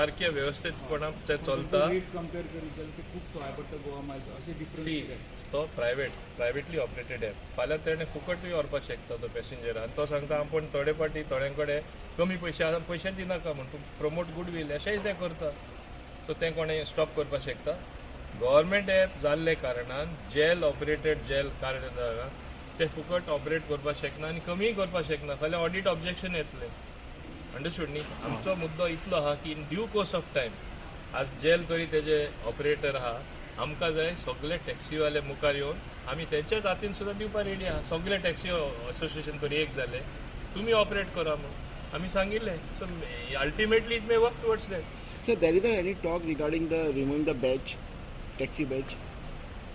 सारखे व्यवस्थितपणान ते चलता. सी तो प्रायवेटली ऑपरेटेड ॲप. फाल्यां तेणें फुकटूय व्हरपाक शकता तो पॅसेंजर आनी तो सांगता आपण थोडे पाटी थोड्यां कडेन कमी पयशे आसा पयशे दिनाका म्हण तूं प्रमोट गुडवील अशेंय ते करता. सो तें कोणें स्टॉप करपाक शकता. गव्हर्मेंट ॲप जाल्ले कारणान जेल ऑपरेटेड जेल कारण ते फुकट ऑपरेट करपाक शकना आनी कमीय करपाक शकना. फाल्यां ऑडिट ऑब्जेक्शन येतलें. अंडरस्टूड न्ही. आमचो मुद्दो इतलो आहा की in due course of time आज जेल तरी तेजे ऑपरेटर आहा आमकां जाय सगळे टॅक्सीवाले मुखार येवन आमी तेंच्याच हातीन सुद्दां दिवपाक रेडी आहा. सगळे टॅक्सी असोसिएशन तरी एक जाले तुमी ऑपरेट करा म्हणून आमी सांगिल्लें. So ultimately it may work towards that. Sir, there is any talk regarding the removing the badge, taxi badge?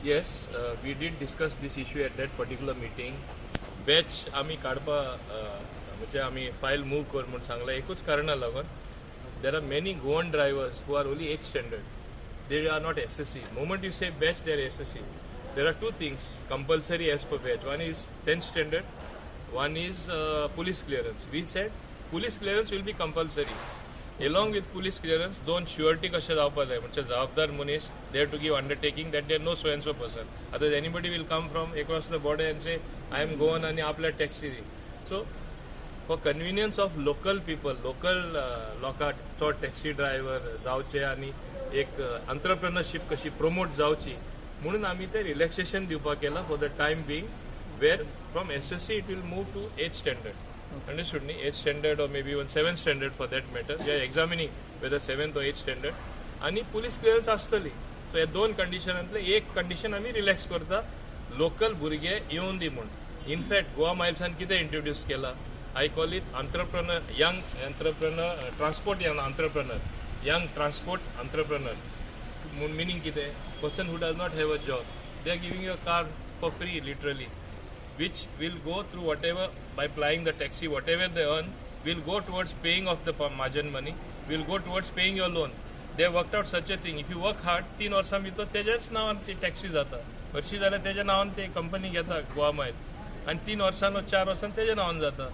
Yes, we did discuss this issue at that particular meeting. Badge आमी काडपा म्हणजे आमी file move कर म्हणून सांगला एकूच कारणां लागून. There are many Goan drivers who are only 8th standard. They are not SSC. Moment you say badge, they are SSC. There are two things compulsory as per badge. One is 10th standard, one is police clearance. We said police clearance will be compulsory. Along with police clearance, दोन surety कशें जावपाक जाय म्हणजे जबाबदार मनीस they have to give undertaking that they know so and so person. Otherwise anybody will come from across the border and say I am Goan आणि आपल्या taxi. So for convenience of local people, local लोकांक चड taxi driver जावचे आनी एक entrepreneurship कशी promote जावची म्हणून आमी ते रिलॅक्सेशन दिवपाक केला for the time being where from SSC it will move to 8th standard. Understood नी. 8th standard or maybe even 7th standard for that matter. We are examining whether 7th or 8th standard. आणि police clearance आसतली. So हे दोन कंडिशनांतले एक condition आमी relax करता local भुरगे येवन दी म्हूण. इनफॅक्ट गोवा मायल्सान कितें इंट्रोड्यूस केला I call it entrepreneur young entrepreneur transport young entrepreneur young transport entrepreneur. Meaning कितें person who does not have a job they are giving you a car for free literally which will go through whatever by plying the taxi whatever they earn will go towards paying off the margin money will go towards paying your loan. They worked out such a thing if you work hard 3 वर्सां भितर तेज्याच नांवान ती taxi जाता. हरशीं जाल्यार तेज्या नांवान ते कंपनी घेता गोवा मायल आनी 3 वर्सान 4 वर्सान तेज्या नांवान जाता.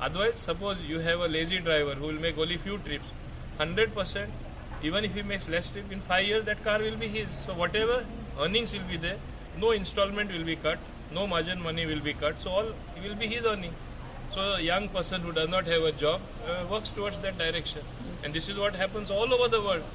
Otherwise suppose you have a lazy driver who will make only few trips 100% even if he makes less trip in 5 years that car will be his. So whatever earnings will be there, no installment will be cut, no margin money will be cut, so all will be his earning. So a young person who does not have a job works towards that direction, and this is what happens all over the world.